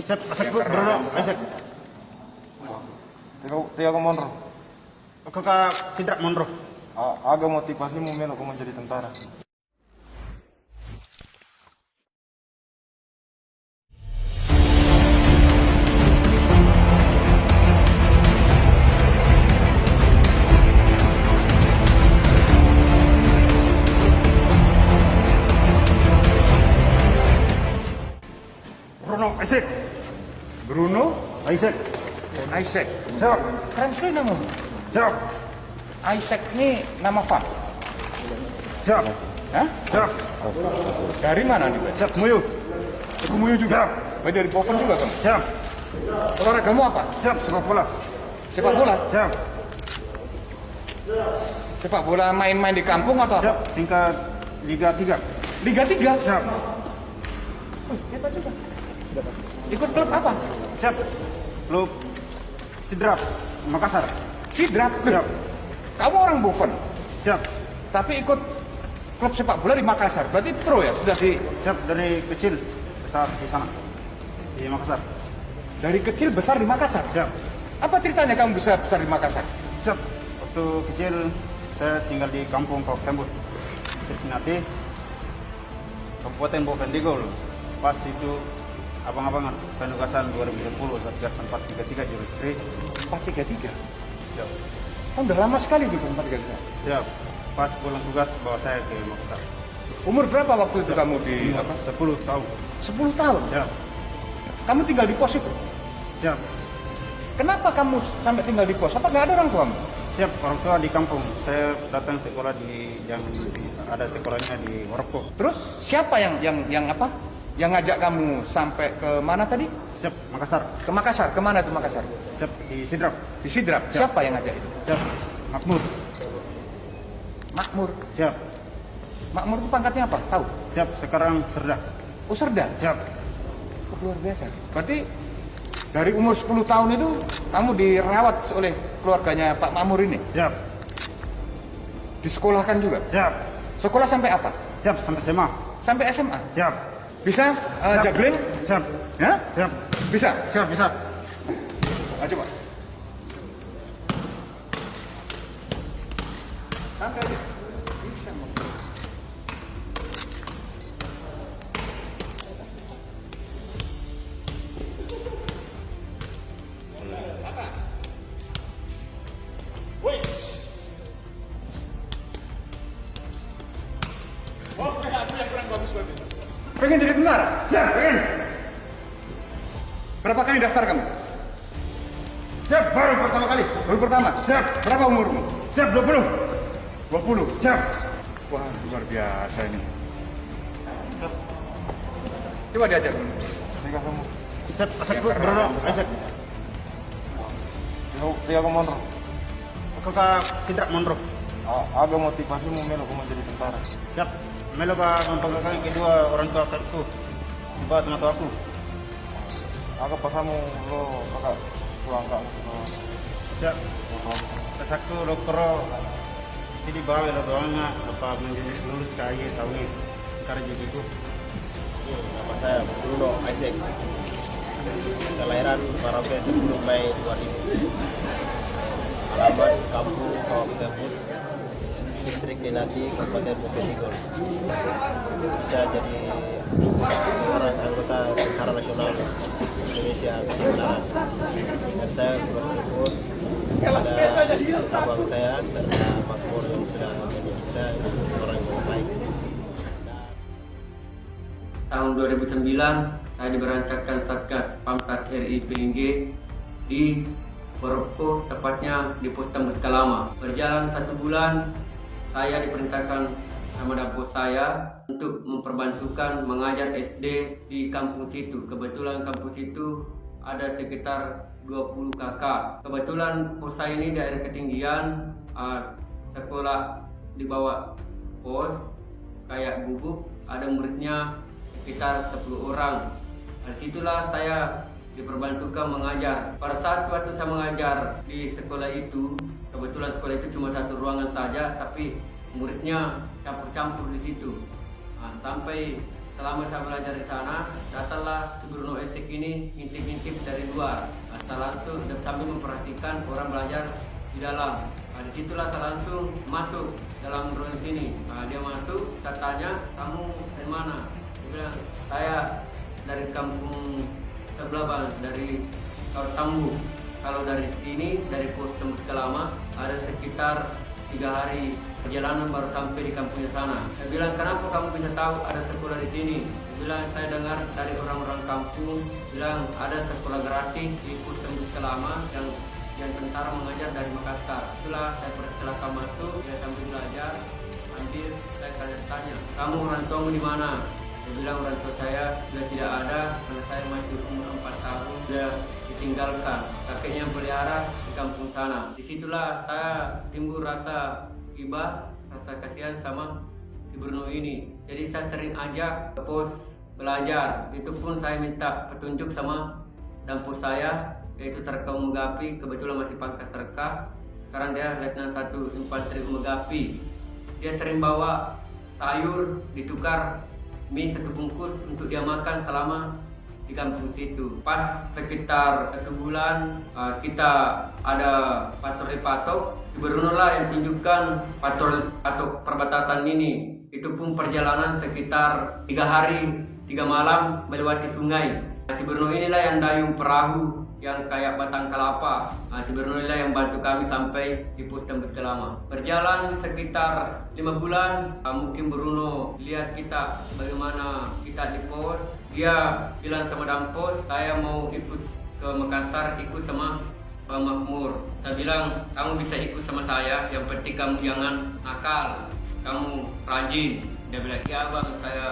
Set, asik Bruno, asik. Tiga kau monro. Kakak sidrak monro. Agak motivasimu melo kau menjadi tentara. Bruno, asik. Bruno Isaac. Isaac. Siap, Keren sekali nama. siap, Isaac ini nama fun. siap, Hah? siap, Dari mana nih, Pak? siap, muyu. Aku Muyu juga. Siap, Oh, dari Poven juga kamu. siap, Olahragamu apa? siap, sepak bola. Sepak bola. Siap, Sepak bola main-main di kampung atau siap, tingkat Liga 3. Liga 3? Siap, Hebat juga. Ikut klub apa? siap. Klub Sidrap, Makassar. Sidrap. Siap, Kamu orang Poven, siap, tapi ikut klub sepak bola di Makassar. Berarti pro ya? Sudah siap dari kecil besar di sana di Makassar. dari kecil besar di Makassar. Siap, Apa ceritanya kamu bisa besar di Makassar? siap. Waktu kecil saya tinggal di kampung Kok Tembur, Tirtinate, Kabupaten Bovendigol. Pas itu abang-abangan penugasan 2010 Satgas 433 Juristri. 433. Siap, Kamu udah lama sekali di 433. siap. Pas pulang tugas bawa saya ke Makassar. Umur berapa waktu itu kamu di apa? 10 tahun. 10 tahun. Siap, Kamu tinggal di pos itu. siap, Kenapa kamu sampai tinggal di pos? Apa nggak ada orang tuamu? siap. Orang tua di kampung. Saya datang sekolah ada sekolahnya di Warko. Terus siapa yang apa? Yang ngajak kamu sampai ke mana tadi? Siap, Makassar. Ke Makassar. Kemana tuh Makassar? Siap, di Sidrap. Di Sidrap. Siap. Siapa yang ngajak itu? Siap, Makmur. Makmur. Siap, Makmur itu pangkatnya apa? Tahu? siap. Sekarang Serda. Oh, Serda. Siap, Oh, luar biasa. Berarti dari umur 10 tahun itu kamu dirawat oleh keluarganya Pak Makmur ini. siap, Disekolahkan juga. siap, Sekolah sampai apa? siap. Sampai SMA. Sampai SMA. Siap, Bisa Siap. juggling? siap, Ya? siap, Bisa. siap, bisa. Ayo coba. Sampai aja. Bisa. Pengen jadi tentara? Siap, pengen. Berapa kali daftar kamu? Siap, baru pertama kali. Baru pertama? Siap. Berapa umurmu? Siap, 20. 20. Siap. Wah, luar biasa ini. Siap. Coba diajak. Tiga kamu. Siap, asik Bruno, asik. Tiga kau monro. Kakak sidrak monro. Agak motivasimu melo kau menjadi tentara. Siap. Melo ba mempegangkan kedua orang tua aku. Sebab teman tua aku. Agak pasamu lo kakak pulang kak lo. Siap. Kesakku dokter jadi bawa lo doangnya lepas menjadi lulus KAI tahun ini. Karena jadi itu. Nama saya Bruno Isaac. Kelahiran Parabe 10 Mei 2000. Alamat Kampung Kok Tembur, Distrik Denati, Kabupaten Bovendigol. Bisa jadi orang anggota Tentara Nasional Indonesia Tentara. Dan saya bersyukur pada abang saya serta Makmur yang sudah mendidik saya orang yang baik. Tahun 2009, saya diberangkatkan Satgas Pamtas RI PNG di Warko, tepatnya di Pos Tembus Kalama. Berjalan 1 bulan, saya diperintahkan sama dapur saya untuk memperbantukan mengajar SD di kampung situ. Kebetulan kampung situ ada sekitar 20 kakak. Kebetulan pos saya ini daerah ketinggian, sekolah di bawah pos kayak gubuk, ada muridnya sekitar 10 orang. Dari situlah saya diperbantukan mengajar. Pada saat waktu saya mengajar di sekolah itu, kebetulan sekolah itu cuma 1 ruangan saja, tapi muridnya campur-campur di situ. Sampai selama saya belajar di sana, datanglah si Bruno Esek ini ngintip-ngintip dari luar. Saya langsung dan sambil memperhatikan orang belajar di dalam. Disitulah saya langsung masuk dalam ruang sini. Dia masuk, saya tanya, kamu dari mana? Dia bilang, saya dari kampung sebelah Bang, dari Tambu. Kalau dari sini, dari pos Tembus Kelama, ada sekitar 3 hari perjalanan baru sampai di kampungnya sana. Saya bilang, kenapa kamu bisa tahu ada sekolah di sini? Saya bilang, saya dengar dari orang-orang kampung bilang ada sekolah gratis di pos Tembus Kelama yang tentara mengajar dari Makassar. Itulah saya persilakan masuk, saya sambil belajar. Sambil saya tanya, kamu orang tuamu di mana? Dia bilang orang tua saya sudah tidak ada karena saya masih umur 4 tahun sudah ditinggalkan. Kakeknya pelihara di kampung sana. Disitulah saya timbul rasa iba, rasa kasihan sama si Bruno ini. Jadi saya sering ajak ke pos belajar. Itu pun saya minta petunjuk sama dampus saya, yaitu Serka Umegapi. Kebetulan masih pangkat Serka. Sekarang dia Letnan 1 Infanteri Umegapi. Dia sering bawa sayur ditukar mie 1 bungkus untuk dia makan selama di kampung situ. Pas sekitar 1 bulan kita ada patroli patok. Di Bruno lah yang tunjukkan patroli patok perbatasan ini. Itu pun perjalanan sekitar 3 hari 3 malam melewati sungai. Si Bruno inilah yang dayung perahu yang kayak batang kelapa. Si Bruno inilah yang bantu kami sampai di pos Tembus Kelama. Berjalan sekitar 5 bulan, mungkin Bruno lihat kita bagaimana kita di pos. Dia bilang sama Dampos, saya mau ikut ke Makassar, ikut sama Pak Makmur. Saya bilang, kamu bisa ikut sama saya, yang penting kamu jangan nakal, kamu rajin. Dia bilang, iya bang, saya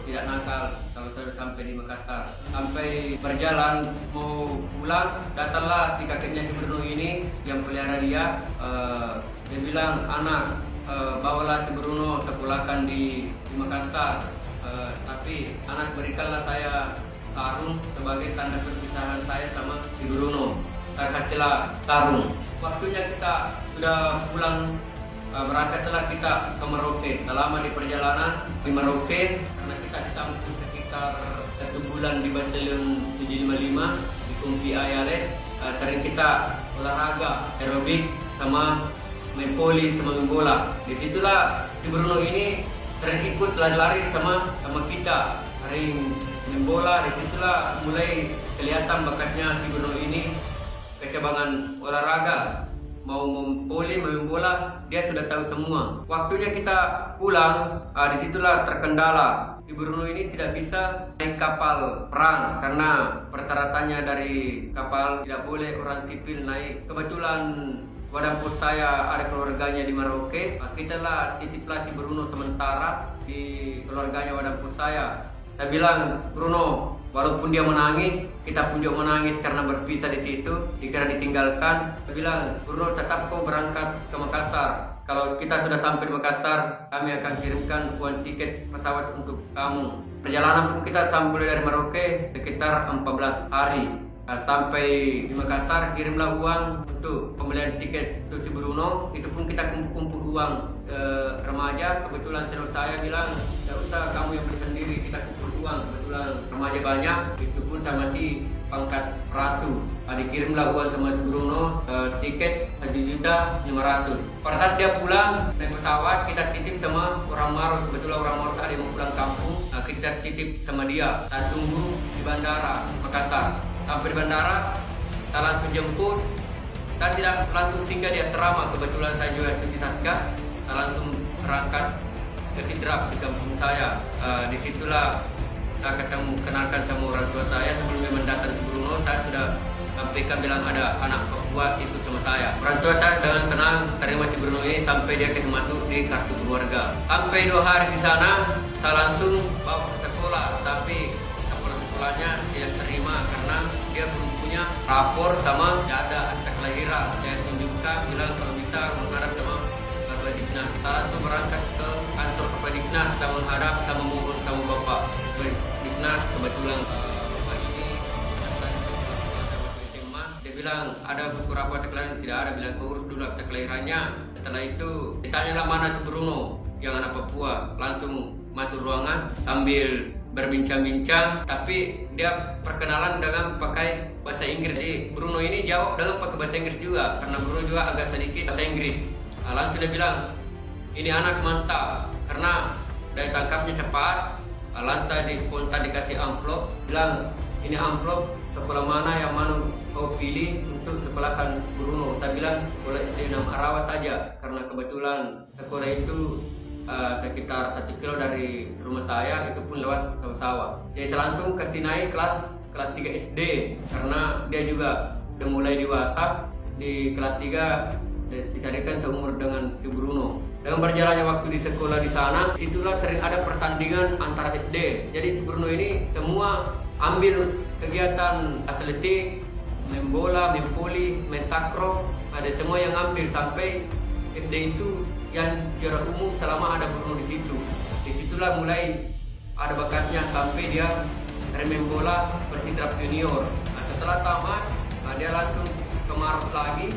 tidak nakal kalau saya sampai di Makassar. Sampai berjalan mau pulang, datanglah si kakeknya si Bruno ini yang pelihara dia. Dia bilang, anak, bawalah si Bruno sekolahkan di Makassar. Tapi anak berikanlah saya sarung sebagai tanda perpisahan saya sama si Bruno. Saya kasihlah sarung. Waktunya kita sudah pulang, berangkatlah kita ke Merauke. Selama di perjalanan di Merauke, karena kita ditampung sekitar 1 bulan di Batalion 755 di Kumpi Ayale, sering kita olahraga aerobik sama main poli sama main bola. Disitulah si Bruno ini sering ikut lari-lari sama kita, sering main bola. Disitulah mulai kelihatan bakatnya si Bruno ini, kecabangan olahraga. Mau poli, main bola, dia sudah tahu semua. Waktunya kita pulang, disitulah terkendala. Si Bruno ini tidak bisa naik kapal perang karena persyaratannya dari kapal tidak boleh orang sipil naik. Kebetulan Wadampus saya ada keluarganya di Merauke. Kita lah titiplah si Bruno sementara di keluarganya Wadampus saya. Saya bilang, Bruno, walaupun dia menangis, kita pun juga menangis karena berpisah di situ, dikira ditinggalkan. Saya bilang, Bruno, tetap kau berangkat ke Makassar. Kalau kita sudah sampai di Makassar, kami akan kirimkan uang tiket pesawat untuk kamu. Perjalanan pun kita sampai dari Merauke sekitar 14 hari. Sampai di Makassar, kirimlah uang untuk pembelian tiket untuk si Bruno. Itu pun kita kumpul uang remaja. Kebetulan senior saya bilang, tidak usah kamu yang beli sendiri, kita kumpul uang. Kebetulan remaja banyak, itu pun sama si pangkat ratu. Dikirimlah uang sama si Bruno, tiket 1.500.000. Pada saat dia pulang naik pesawat, kita titip sama orang Maros. Kebetulan orang Maros ada yang mau pulang kampung, kita titip sama dia. Kita tunggu di bandara Makassar. Sampai di bandara, kita langsung jemput. Kita tidak langsung singgah di asrama. Kebetulan saya juga cuti satgas. Kita langsung berangkat ke Sidrap di kampung saya. Disitulah saya kenalkan sama orang tua saya. Sebelumnya mendatang si Bruno, saya sudah sampaikan bilang ada anak Papua itu sama saya. Orang tua saya dengan senang terima si Bruno ini sampai dia masuk di kartu keluarga. Sampai 2 hari di sana, saya langsung bawa ke sekolah. Tapi sekolahnya tidak terima karena dia belum punya rapor sama data akta kelahiran. Saya tunjukkan, bilang kalau bisa menghadap sama Kepala Diknas. Saya langsung berangkat ke kantor Kepala Diknas, saya menghadap sama mohon sama Bapak Diknas. Kebetulan Bapak ini dia bilang ada buku rapor akta kelahiran, tidak ada. Bilang kau urus dulu akta kelahirannya. Setelah itu ditanyalah mana si Bruno yang anak Papua. Langsung masuk ruangan sambil berbincang-bincang, tapi dia perkenalan dengan pakai bahasa Inggris. Jadi Bruno ini jawab dengan pakai bahasa Inggris juga, karena Bruno juga agak sedikit bahasa Inggris. Langsung dia bilang, ini anak mantap, karena daya tangkapnya cepat. Lantas spontan dikasih amplop, bilang ini amplop sekolah mana yang mana kau pilih untuk sekolahkan Bruno. Saya bilang sekolah SD 6 Arawa saja, karena kebetulan sekolah itu sekitar 1 kilo dari rumah saya, itu pun lewat sawah-sawah. Jadi saya langsung kasih naik kelas 3 SD, karena dia juga sudah mulai dewasa. Di kelas 3 dicarikan seumur dengan si Bruno. Dengan berjalannya waktu di sekolah di sana, situlah sering ada pertandingan antara SD. Jadi si Bruno ini semua ambil kegiatan atletik, main bola, main voli, main takraw, ada semua yang ambil sampai SD itu yang juara umum selama ada Bruno di situ. Disitulah mulai ada bakatnya sampai dia main bola Persidrap junior. Nah, setelah tamat, dia langsung ke Maros lagi.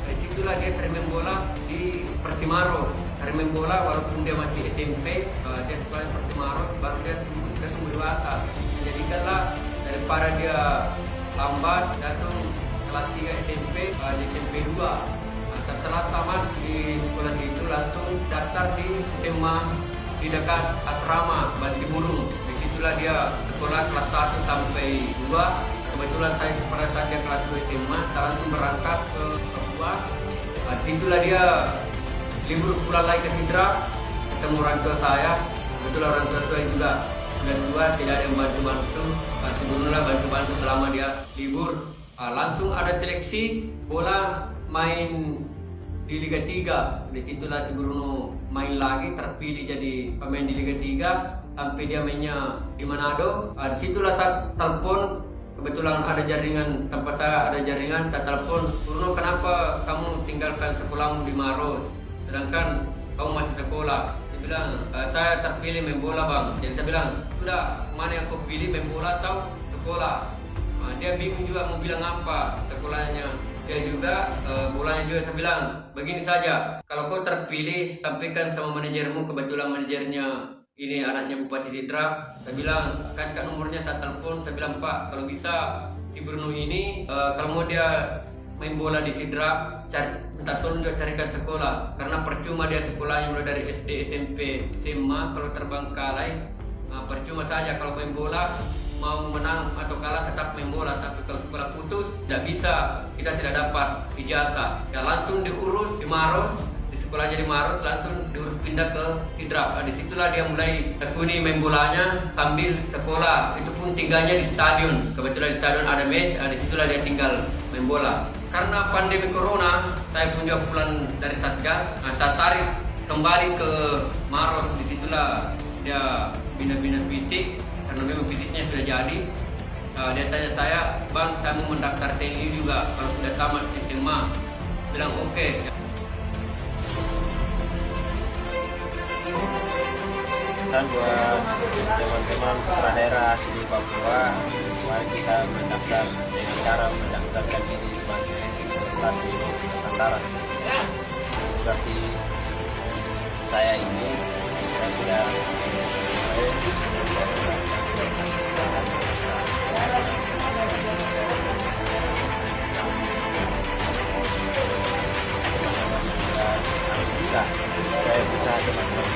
Disitulah dia main bola di Persimaros. Main bola walaupun dia masih SMP, dia sekolah di Persimaros, baru dia tumbuh dewasa. Menjadikanlah daripada dia lambat datang kelas 3 SMP, di SMP 2. Setelah tamat di sekolah itu langsung daftar di SMA di dekat asrama Bantimurung. Disitulah dia sekolah kelas 1 sampai 2. Kebetulan saya pada saat dia kelas 2 SMA, saya langsung berangkat ke Papua. Disitulah dia libur pulang lagi ke Sidrap, ketemu orang tua saya. Kebetulan orang tua saya juga sudah tua, tidak ada yang bantu-bantu. Sebelumnya bantu-bantu selama dia libur. Langsung ada seleksi bola main di Liga 3. Disitulah si Bruno main lagi, terpilih jadi pemain di Liga 3 sampai dia mainnya di Manado. Disitulah saya telepon, kebetulan ada jaringan, tanpa saya ada jaringan, saya telepon, Bruno, kenapa kamu tinggalkan sekolahmu di Maros sedangkan kamu masih sekolah? Dia bilang, saya terpilih main bola bang. Jadi saya bilang, sudah, mana yang kau pilih, main bola atau sekolah? Dia bingung juga mau bilang apa sekolahnya. Dia juga bolanya juga. Saya bilang begini saja, kalau kau terpilih sampaikan sama manajermu, kebetulan manajernya ini anaknya Bupati Sidrap. Saya bilang kasihkan nomornya, saya telepon. Saya bilang, Pak, kalau bisa si Bruno ini kalau mau dia main bola di Sidrap, minta tolong juga carikan sekolah, karena percuma dia sekolahnya mulai dari SD, SMP, SMA. Kalau terbengkalai percuma saja. Kalau main bola mau menang atau kalah tetap main bola, tapi kalau sekolah putus tidak bisa, kita tidak dapat ijazah. Ya langsung diurus di Maros, di sekolahnya di Maros, langsung diurus pindah ke Sidrap. Disitulah dia mulai tekuni main bolanya sambil sekolah. Itu pun tinggalnya di stadion, kebetulan di stadion ada match. Disitulah dia tinggal main bola. Karena pandemi corona, saya punya pulang dari Satgas, saya tarik kembali ke Maros. Disitulah dia bina-bina fisik, karena memang fisiknya sudah jadi. Dia tanya saya, bang, saya mau mendaftar TNI juga kalau sudah tamat SMA. Bilang oke. Dan buat teman-teman putra daerah asli Papua, mari kita mendaftar dengan cara mendaftarkan diri sebagai pelatih Nusantara. Seperti saya ini, saya sudah harus bisa, saya bisa teman-teman